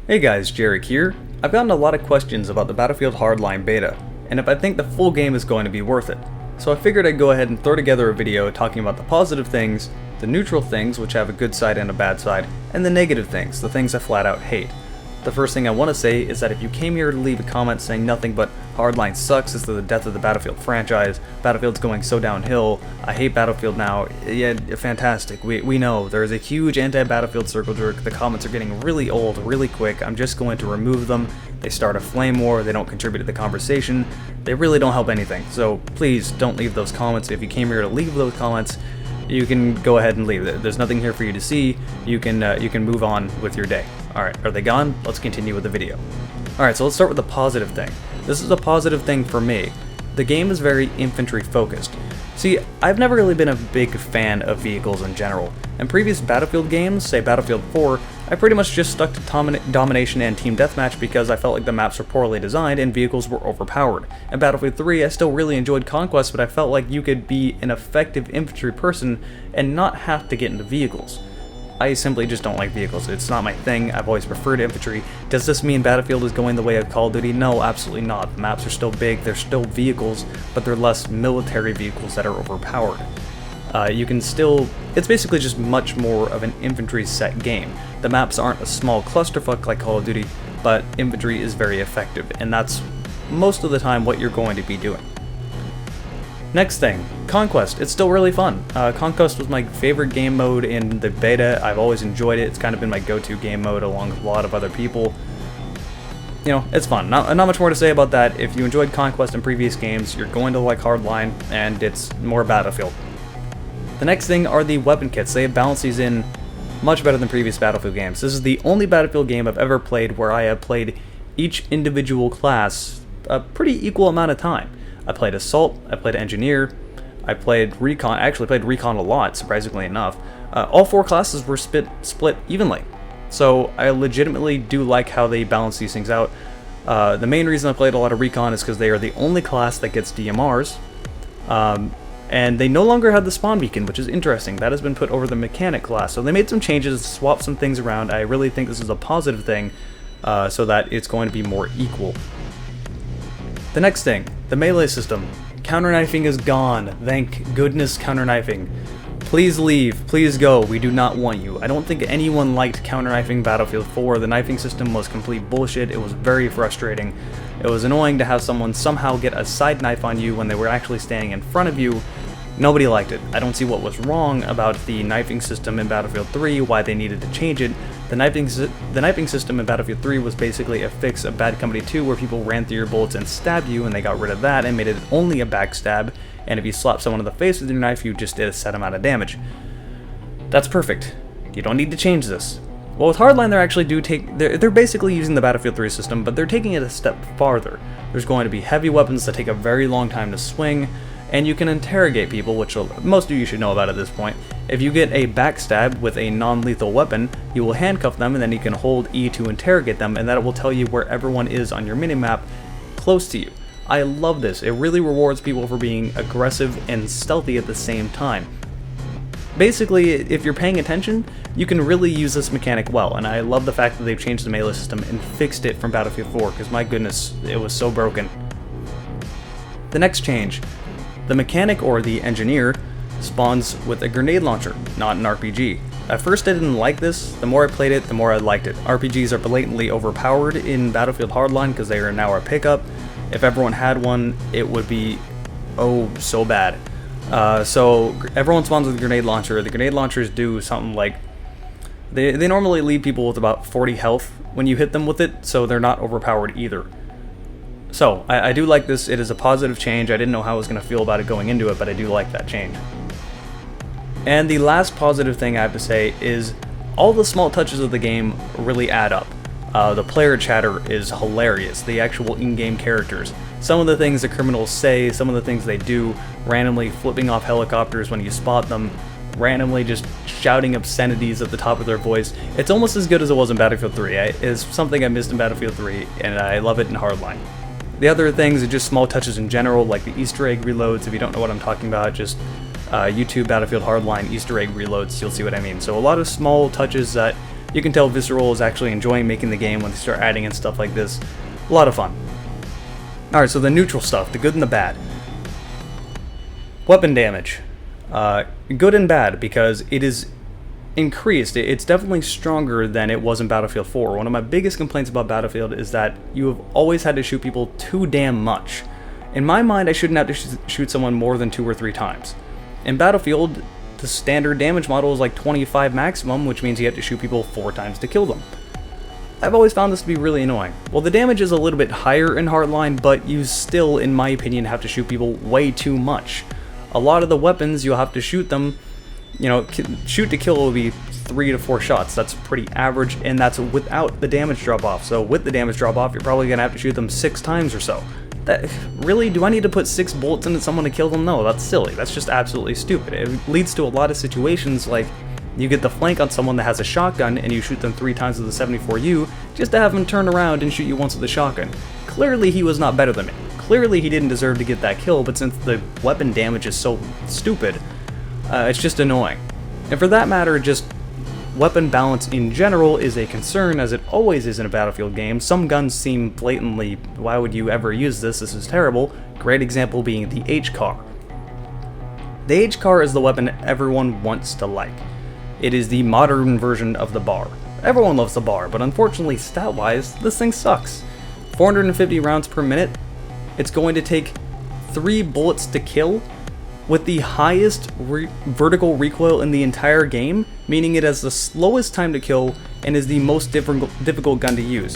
Hey guys, Jarek here. I've gotten a lot of questions about the Battlefield Hardline Beta, and if I think the full game is going to be worth it. So I figured I'd go ahead and throw together a video talking about the positive things, the neutral things, which have a good side and a bad side, and the negative things, the things I flat out hate. The first thing I want to say is that if you came here to leave a comment saying nothing but Hardline sucks, this is the death of the Battlefield franchise, Battlefield's going so downhill, I hate Battlefield now, yeah, fantastic, we know, there is a huge anti-Battlefield circle jerk, the comments are getting really old really quick, I'm just going to remove them, they start a flame war, they don't contribute to the conversation, they really don't help anything, so please don't leave those comments. If you came here to leave those comments, you can go ahead and leave. There's nothing here for you to see. You can move on with your day. Alright, are they gone? Let's continue with the video. Alright, so let's start with the positive thing. This is a positive thing for me. The game is very infantry focused. See, I've never really been a big fan of vehicles in general. In previous Battlefield games, say Battlefield 4, I pretty much just stuck to domination and team deathmatch because I felt like the maps were poorly designed and vehicles were overpowered. In Battlefield 3, I still really enjoyed Conquest, but I felt like you could be an effective infantry person and not have to get into vehicles. I simply just don't like vehicles. It's not my thing. I've always preferred infantry. Does this mean Battlefield is going the way of Call of Duty? No, absolutely not. The maps are still big, they're still vehicles, but they're less military vehicles that are overpowered. You can still, it's basically just much more of an infantry set game. The maps aren't a small clusterfuck like Call of Duty, but infantry is very effective, and that's most of the time what you're going to be doing. Next thing, Conquest. It's still really fun. Conquest was my favorite game mode in the beta. I've always enjoyed it. It's kind of been my go-to game mode along with a lot of other people. You know, it's fun. Not much more to say about that. If you enjoyed Conquest in previous games, you're going to like Hardline, and it's more Battlefield. The next thing are the weapon kits. They balance these in much better than previous Battlefield games. This is the only Battlefield game I've ever played where I have played each individual class a pretty equal amount of time. I played Assault, I played Engineer, I played Recon. I actually played Recon a lot, surprisingly enough. All four classes were split evenly. So I legitimately do like how they balance these things out. The main reason I played a lot of Recon is because they are the only class that gets DMRs. And they no longer have the spawn beacon, which is interesting. That has been put over the mechanic class. So they made some changes, swapped some things around. I really think this is a positive thing, so that it's going to be more equal. The next thing, the melee system. Counter-knifing is gone. Thank goodness counter-knifing. Please leave. Please go. We do not want you. I don't think anyone liked counter-knifing Battlefield 4. The knifing system was complete bullshit. It was very frustrating. It was annoying to have someone somehow get a side knife on you when they were actually standing in front of you. Nobody liked it. I don't see what was wrong about the knifing system in Battlefield 3, why they needed to change it. The knifing system in Battlefield 3 was basically a fix of Bad Company 2 where people ran through your bullets and stabbed you, and they got rid of that and made it only a backstab, and if you slapped someone in the face with your knife, you just did a set amount of damage. That's perfect. You don't need to change this. Well, with Hardline, they're basically using the Battlefield 3 system, but they're taking it a step farther. There's going to be heavy weapons that take a very long time to swing, and you can interrogate people, which most of you should know about at this point. If you get a backstab with a non-lethal weapon, you will handcuff them, and then you can hold E to interrogate them, and that will tell you where everyone is on your minimap close to you. I love this. It really rewards people for being aggressive and stealthy at the same time. Basically, if you're paying attention, you can really use this mechanic well, and I love the fact that they've changed the melee system and fixed it from Battlefield 4, because my goodness, it was so broken. The next change. The mechanic, or the engineer, spawns with a grenade launcher, not an RPG. At first I didn't like this, the more I played it, the more I liked it. RPGs are blatantly overpowered in Battlefield Hardline because they are now a pickup. If everyone had one, it would be, oh, so bad. So everyone spawns with a grenade launcher. The grenade launchers do something like, they normally leave people with about 40 health when you hit them with it, so they're not overpowered either. So, I do like this. It is a positive change. I didn't know how I was going to feel about it going into it, but I do like that change. And the last positive thing I have to say is all the small touches of the game really add up. The player chatter is hilarious, the actual in-game characters. Some of the things the criminals say, some of the things they do, randomly flipping off helicopters when you spot them, randomly just shouting obscenities at the top of their voice. It's almost as good as it was in Battlefield 3. It's something I missed in Battlefield 3, and I love it in Hardline. The other things are just small touches in general, like the Easter egg reloads. If you don't know what I'm talking about, just YouTube Battlefield Hardline Easter egg reloads, you'll see what I mean. So a lot of small touches that You can tell Visceral is actually enjoying making the game when they start adding in stuff like this. A lot of fun. Alright, so the neutral stuff, the good and the bad. Weapon damage. Good and bad, because it is increased. It's definitely stronger than it was in Battlefield 4. One of my biggest complaints about Battlefield is that you have always had to shoot people too damn much. In my mind, I shouldn't have to shoot someone more than 2 or 3 times. In Battlefield, the standard damage model is like 25 maximum, which means you have to shoot people 4 times to kill them. I've always found this to be really annoying. Well, the damage is a little bit higher in Hardline, but you still, in my opinion, have to shoot people way too much. A lot of the weapons, you'll have to shoot them, you know, shoot to kill will be 3 to 4 shots. That's pretty average, and that's without the damage drop-off. So with the damage drop-off, you're probably going to have to shoot them 6 times or so. Really? Do I need to put 6 bullets into someone to kill them? No, that's silly. That's just absolutely stupid. It leads to a lot of situations like you get the flank on someone that has a shotgun and you shoot them 3 times with a 74U just to have him turn around and shoot you once with a shotgun. Clearly he was not better than me. Clearly he didn't deserve to get that kill, but since the weapon damage is so stupid, it's just annoying. And for that matter, just weapon balance in general is a concern, as it always is in a Battlefield game. Some guns seem blatantly, why would you ever use this? This is terrible. Great example being the H-CAR. The H-CAR is the weapon everyone wants to like. It is the modern version of the bar. Everyone loves the bar, but unfortunately, stat-wise, this thing sucks. 450 rounds per minute. It's going to take 3 bullets to kill, with the highest vertical recoil in the entire game, meaning it has the slowest time to kill and is the most difficult gun to use.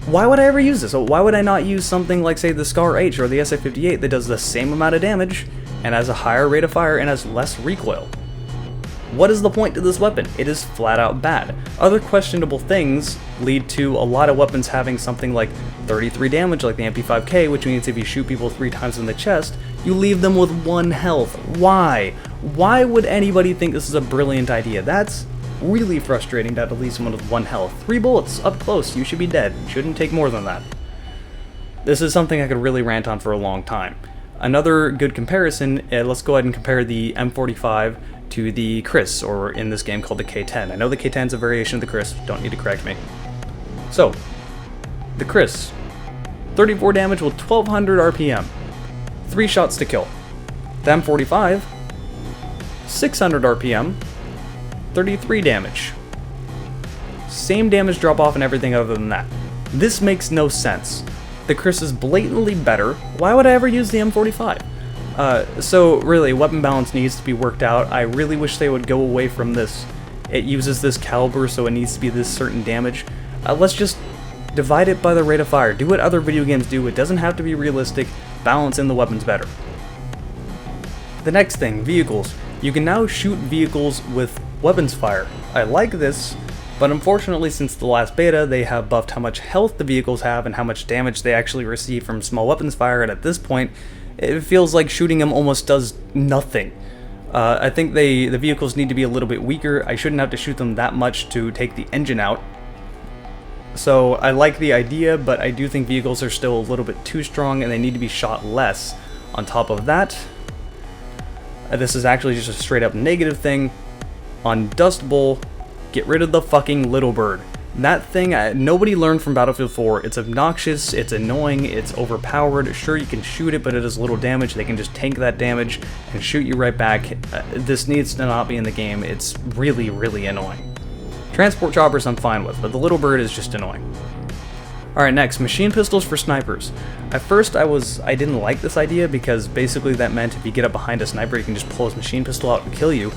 Why would I ever use this? Why would I not use something like, say, the Scar H or the SF-58 that does the same amount of damage and has a higher rate of fire and has less recoil? What is the point to this weapon? It is flat out bad. Other questionable things lead to a lot of weapons having something like 33 damage like the MP5K, which means if you shoot people 3 times in the chest, you leave them with 1 health. Why? Why would anybody think this is a brilliant idea? That's really frustrating to have to leave someone with 1 health. 3 bullets, up close, you should be dead. Shouldn't take more than that. This is something I could really rant on for a long time. Another good comparison, let's go ahead and compare the M45 to the Chris, or in this game called the K10. I know the K10 is a variation of the Chris, don't need to correct me. So, the Chris, 34 damage with 1200 RPM, 3 shots to kill. The M45, 600 RPM, 33 damage. Same damage drop off and everything other than that. This makes no sense. The Chris is blatantly better. Why would I ever use the M45? So really, weapon balance needs to be worked out. I really wish they would go away from this. It uses this caliber, so it needs to be this certain damage. Let's just divide it by the rate of fire. Do what other video games do. It doesn't have to be realistic. Balance in the weapons better. The next thing, vehicles. You can now shoot vehicles with weapons fire. I like this, but unfortunately since the last beta, they have buffed how much health the vehicles have and how much damage they actually receive from small weapons fire, and at this point, it feels like shooting them almost does nothing. I think the vehicles need to be a little bit weaker. I shouldn't have to shoot them that much to take the engine out. So I like the idea, but I do think vehicles are still a little bit too strong and they need to be shot less. On top of that, this is actually just a straight up negative thing. On Dust Bowl, get rid of the fucking little bird. That thing, nobody learned from Battlefield 4. It's obnoxious, it's annoying, it's overpowered. Sure, you can shoot it, but it does little damage. They can just tank that damage and shoot you right back. This needs to not be in the game. It's really, really annoying. Transport choppers I'm fine with, but the little bird is just annoying. Alright, next, machine pistols for snipers. At first I didn't like this idea because basically that meant if you get up behind a sniper you can just pull his machine pistol out and kill you.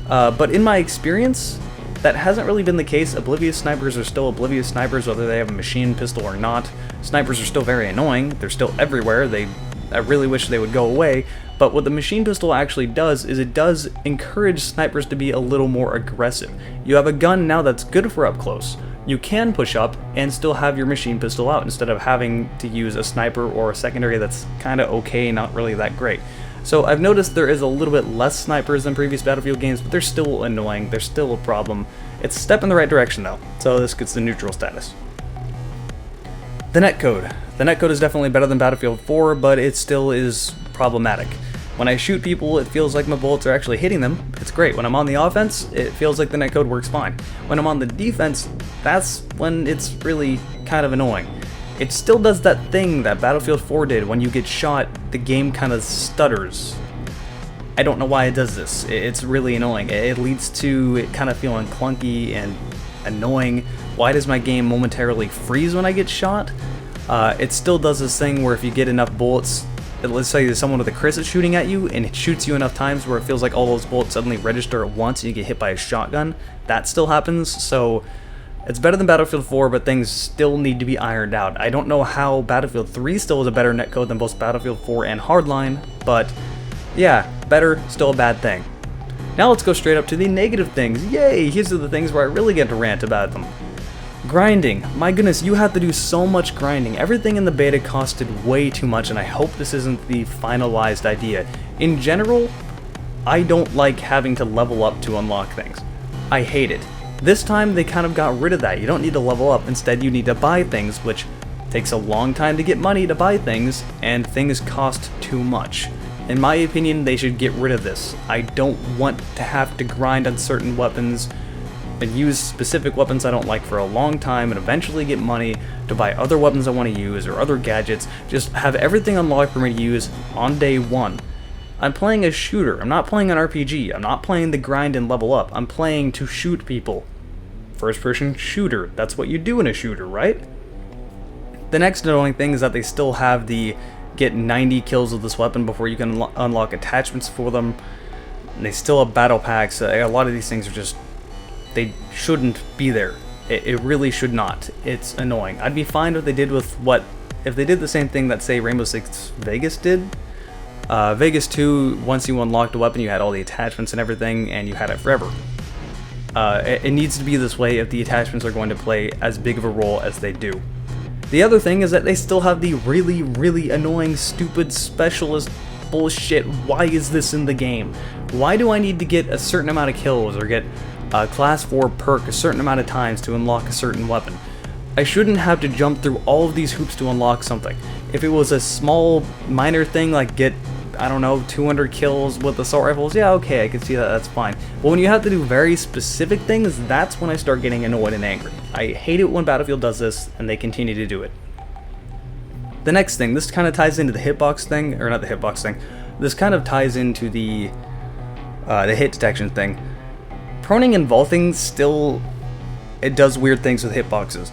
But in my experience, that hasn't really been the case. Oblivious snipers are still oblivious snipers whether they have a machine pistol or not. Snipers are still very annoying, they're still everywhere, I really wish they would go away, but what the machine pistol actually does is it does encourage snipers to be a little more aggressive. You have a gun now that's good for up close. You can push up and still have your machine pistol out instead of having to use a sniper or a secondary that's kinda okay, not really that great. So I've noticed there is a little bit less snipers than previous Battlefield games, but they're still annoying, they're still a problem. It's a step in the right direction though, so this gets the neutral status. The netcode. The netcode is definitely better than Battlefield 4, but it still is problematic. When I shoot people, it feels like my bullets are actually hitting them. It's great. When I'm on the offense, it feels like the netcode works fine. When I'm on the defense, that's when it's really kind of annoying. It still does that thing that Battlefield 4 did. When you get shot, the game kind of stutters. I don't know why it does this. It's really annoying. It leads to it kind of feeling clunky and annoying. Why does my game momentarily freeze when I get shot? It still does this thing where if you get enough bullets, let's say there's someone with a Chris is shooting at you, and it shoots you enough times where it feels like all those bullets suddenly register at once and you get hit by a shotgun. That still happens, so it's better than Battlefield 4, but things still need to be ironed out. I don't know how Battlefield 3 still is a better netcode than both Battlefield 4 and Hardline, but yeah, better, still a bad thing. Now let's go straight up to the negative things. Yay! Here's the things where I really get to rant about them. Grinding. My goodness, you have to do so much grinding. Everything in the beta costed way too much, and I hope this isn't the finalized idea. In general, I don't like having to level up to unlock things. I hate it. This time they kind of got rid of that. You don't need to level up. Instead, you need to buy things, which takes a long time to get money to buy things, and things cost too much. In my opinion, they should get rid of this. I don't want to have to grind on certain weapons and use specific weapons I don't like for a long time and eventually get money to buy other weapons I want to use or other gadgets. Just have everything unlocked for me to use on day one. I'm playing a shooter. I'm not playing an RPG. I'm not playing the grind and level up. I'm playing to shoot people. First person shooter. That's what you do in a shooter, right? The next annoying thing is that they still have the get 90 kills with this weapon before you can unlock attachments for them. And they still have battle packs. A lot of these things are just, they shouldn't be there. It really should not. It's annoying. I'd be fine if they did if they did the same thing that, say, Rainbow Six Vegas did. Vegas 2, once you unlocked a weapon, you had all the attachments and everything, and you had it forever. It needs to be this way if the attachments are going to play as big of a role as they do. The other thing is that they still have the really, really annoying, stupid specialist bullshit. Why is this in the game? Why do I need to get a certain amount of kills or get a class 4 perk a certain amount of times to unlock a certain weapon? I shouldn't have to jump through all of these hoops to unlock something. If it was a small, minor thing like get, I don't know, 200 kills with assault rifles, yeah, okay, I can see that, that's fine. But when you have to do very specific things, that's when I start getting annoyed and angry. I hate it when Battlefield does this, and they continue to do it. The next thing, this kind of ties into the hitbox thing, or not the hitbox thing, this kind of ties into the hit detection thing. Proning and vaulting still, it does weird things with hitboxes.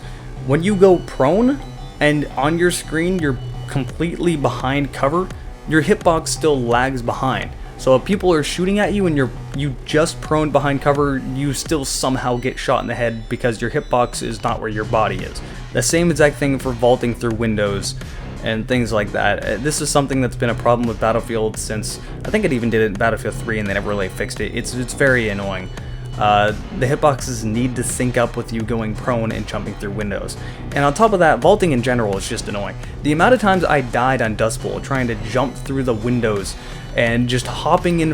When you go prone, and on your screen you're completely behind cover, your hitbox still lags behind. So if people are shooting at you and you just prone behind cover, you still somehow get shot in the head because your hitbox is not where your body is. The same exact thing for vaulting through windows and things like that. This is something that's been a problem with Battlefield since, I think it even did it in Battlefield 3 and they never really fixed it. It's very annoying. The hitboxes need to sync up with you going prone and jumping through windows. And on top of that, vaulting in general is just annoying. The amount of times I died on Dust Bowl trying to jump through the windows and just hopping in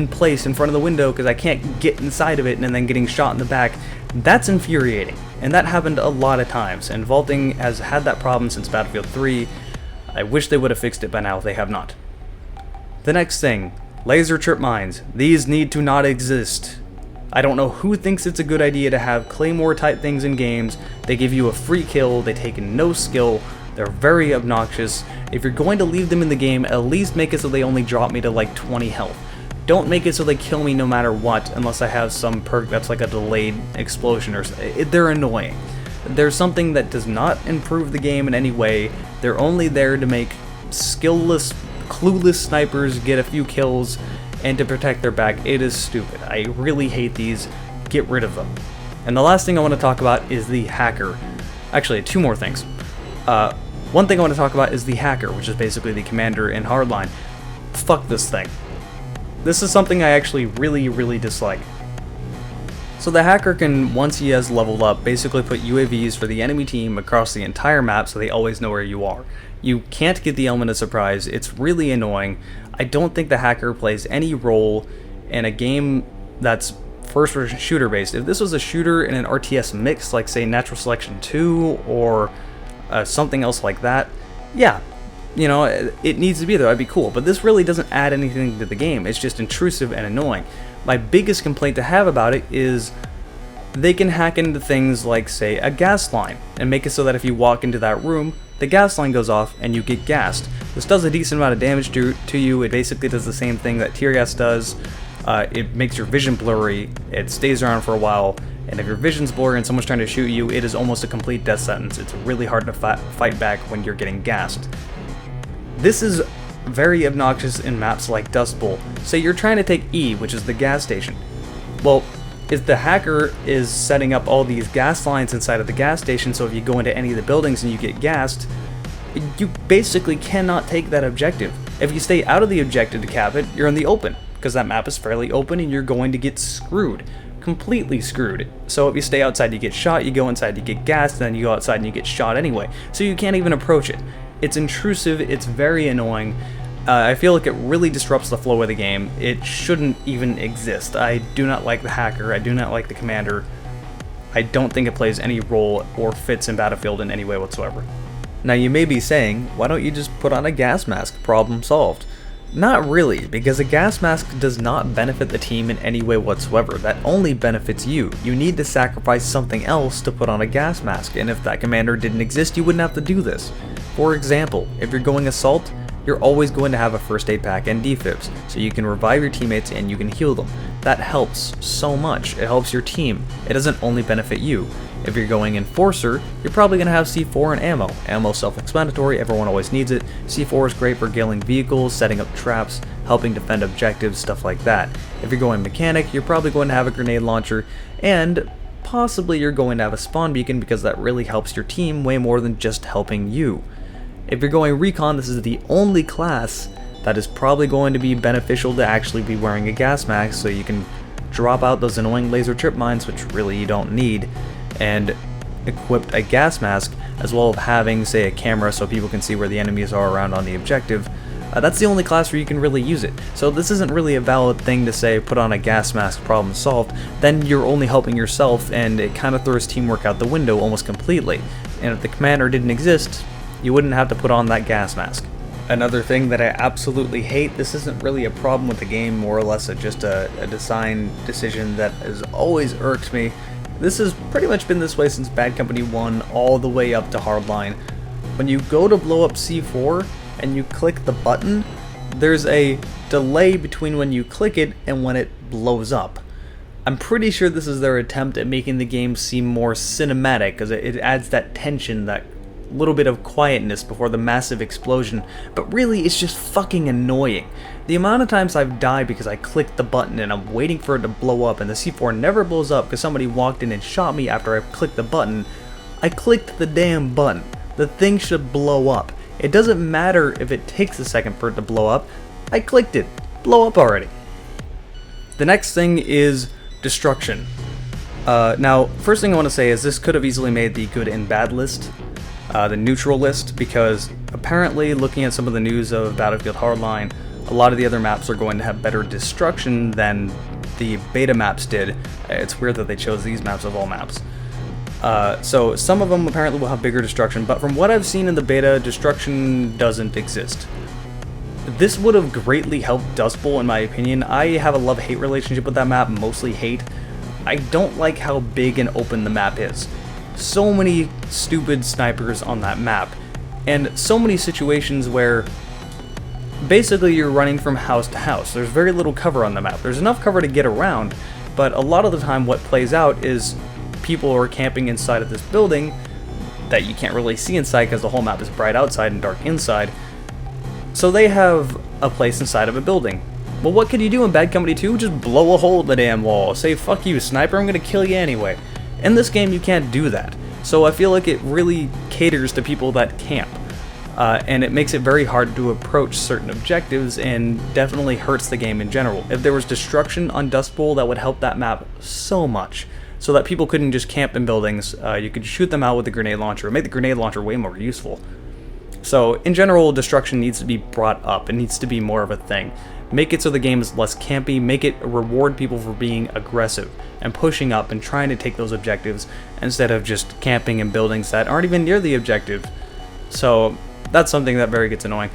place in front of the window because I can't get inside of it and then getting shot in the back, that's infuriating. And that happened a lot of times, and vaulting has had that problem since Battlefield 3. I wish they would have fixed it by now. They have not. The next thing, laser trip mines. These need to not exist. I don't know who thinks it's a good idea to have Claymore type things in games. They give you a free kill, they take no skill, they're very obnoxious. If you're going to leave them in the game, at least make it so they only drop me to like 20 health. Don't make it so they kill me no matter what, unless I have some perk that's like a delayed explosion or something. They're annoying. They're something that does not improve the game in any way. They're only there to make skillless, clueless snipers get a few kills and to protect their back. It is stupid. I really hate these. Get rid of them. And the last thing I want to talk about is the hacker. Actually, two more things. One thing I want to talk about is the hacker, which is basically the commander in Hardline. Fuck this thing. This is something I actually really, really dislike. So the hacker can, once he has leveled up, basically put UAVs for the enemy team across the entire map so they always know where you are. You can't get the element of surprise. It's really annoying. I don't think the hacker plays any role in a game that's first-person shooter based. If this was a shooter in an RTS mix, like say Natural Selection 2 or something else like that, yeah, you know, it needs to be there, that'd be cool. But this really doesn't add anything to the game. It's just intrusive and annoying. My biggest complaint to have about it is they can hack into things like, say, a gas line, and make it so that if you walk into that room, the gas line goes off and you get gassed. This does a decent amount of damage to you. It basically does the same thing that tear gas does. It makes your vision blurry, it stays around for a while, and if your vision's blurry and someone's trying to shoot you, it is almost a complete death sentence. It's really hard to fight back when you're getting gassed. This is very obnoxious in maps like Dust Bowl. Say you're trying to take E, which is the gas station. Well, if the hacker is setting up all these gas lines inside of the gas station, so if you go into any of the buildings and you get gassed, you basically cannot take that objective. If you stay out of the objective to cap it, you're in the open, because that map is fairly open and you're going to get screwed. Completely screwed. So if you stay outside you get shot, you go inside you get gassed, then you go outside and you get shot anyway. So you can't even approach it. It's intrusive, it's very annoying. I feel like it really disrupts the flow of the game. It shouldn't even exist. I do not like the hacker, I do not like the commander. I don't think it plays any role or fits in Battlefield in any way whatsoever. Now you may be saying, why don't you just put on a gas mask? Problem solved. Not really, because a gas mask does not benefit the team in any way whatsoever. That only benefits you. You need to sacrifice something else to put on a gas mask, and if that commander didn't exist, you wouldn't have to do this. For example, if you're going assault, you're always going to have a first aid pack and defibs, so you can revive your teammates and you can heal them. That helps so much. It helps your team. It doesn't only benefit you. If you're going Enforcer, you're probably going to have C4 and ammo. Ammo's self-explanatory, everyone always needs it. C4 is great for killing vehicles, setting up traps, helping defend objectives, stuff like that. If you're going Mechanic, you're probably going to have a grenade launcher, and possibly you're going to have a spawn beacon because that really helps your team way more than just helping you. If you're going Recon, this is the only class that is probably going to be beneficial to actually be wearing a gas mask so you can drop out those annoying laser trip mines, which really you don't need, and equip a gas mask, as well as having, say, a camera so people can see where the enemies are around on the objective. That's the only class where you can really use it. So this isn't really a valid thing to say, put on a gas mask, problem solved. Then you're only helping yourself, and it kind of throws teamwork out the window almost completely. And if the commander didn't exist, you wouldn't have to put on that gas mask. Another thing that I absolutely hate, this isn't really a problem with the game, more or less just a design decision that has always irked me. This has pretty much been this way since Bad Company 1 all the way up to Hardline. When you go to blow up C4 and you click the button, there's a delay between when you click it and when it blows up. I'm pretty sure this is their attempt at making the game seem more cinematic, because it adds that tension, that little bit of quietness before the massive explosion, but really it's just fucking annoying. The amount of times I've died because I clicked the button and I'm waiting for it to blow up and the C4 never blows up because somebody walked in and shot me after I clicked the button. I clicked the damn button. The thing should blow up. It doesn't matter if it takes a second for it to blow up. I clicked it. Blow up already. The next thing is destruction. Now, first thing I want to say is this could have easily made the good and bad list. The neutral list, because apparently looking at some of the news of Battlefield Hardline, a lot of the other maps are going to have better destruction than the beta maps did. It's weird that they chose these maps of all maps. So some of them apparently will have bigger destruction, but from what I've seen in the beta, destruction doesn't exist. This would have greatly helped Dust Bowl in my opinion. I have a love-hate relationship with that map, mostly hate. I don't like how big and open the map is. So many stupid snipers on that map, and so many situations where basically you're running from house to house. There's very little cover on the map. There's enough cover to get around, but a lot of the time what plays out is people are camping inside of this building that you can't really see inside because the whole map is bright outside and dark inside. So they have a place inside of a building. Well, what could you do in Bad Company 2? Just blow a hole in the damn wall. Say, fuck you, sniper, I'm gonna kill you anyway. In this game, you can't do that. So I feel like it really caters to people that camp. And it makes it very hard to approach certain objectives and definitely hurts the game in general. If there was destruction on Dust Bowl, that would help that map so much. So that people couldn't just camp in buildings. You could shoot them out with the grenade launcher. Make the grenade launcher way more useful. So in general, destruction needs to be brought up. It needs to be more of a thing. Make it so the game is less campy, make it reward people for being aggressive and pushing up and trying to take those objectives instead of just camping in buildings that aren't even near the objective. So that's something that very gets annoying.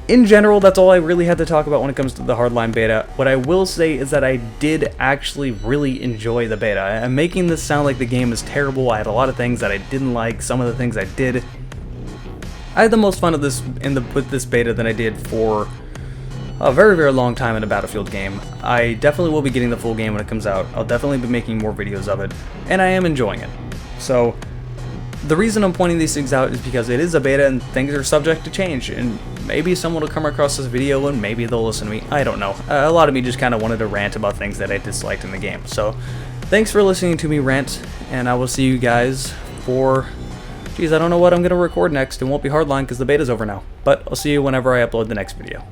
In general, that's all I really had to talk about when it comes to the Hardline Beta. What I will say is that I did actually really enjoy the beta. I'm making this sound like the game is terrible. I had a lot of things that I didn't like, some of the things I did. I had the most fun of this with this beta than I did for a very, very long time in a Battlefield game. I definitely will be getting the full game when it comes out. I'll definitely be making more videos of it, and I am enjoying it. So, the reason I'm pointing these things out is because it is a beta and things are subject to change, and maybe someone will come across this video and maybe they'll listen to me. I don't know. A lot of me just kind of wanted to rant about things that I disliked in the game. So, thanks for listening to me rant, and I will see you guys for... Geez, I don't know what I'm going to record next. It won't be Hardline because the beta's over now. But I'll see you whenever I upload the next video.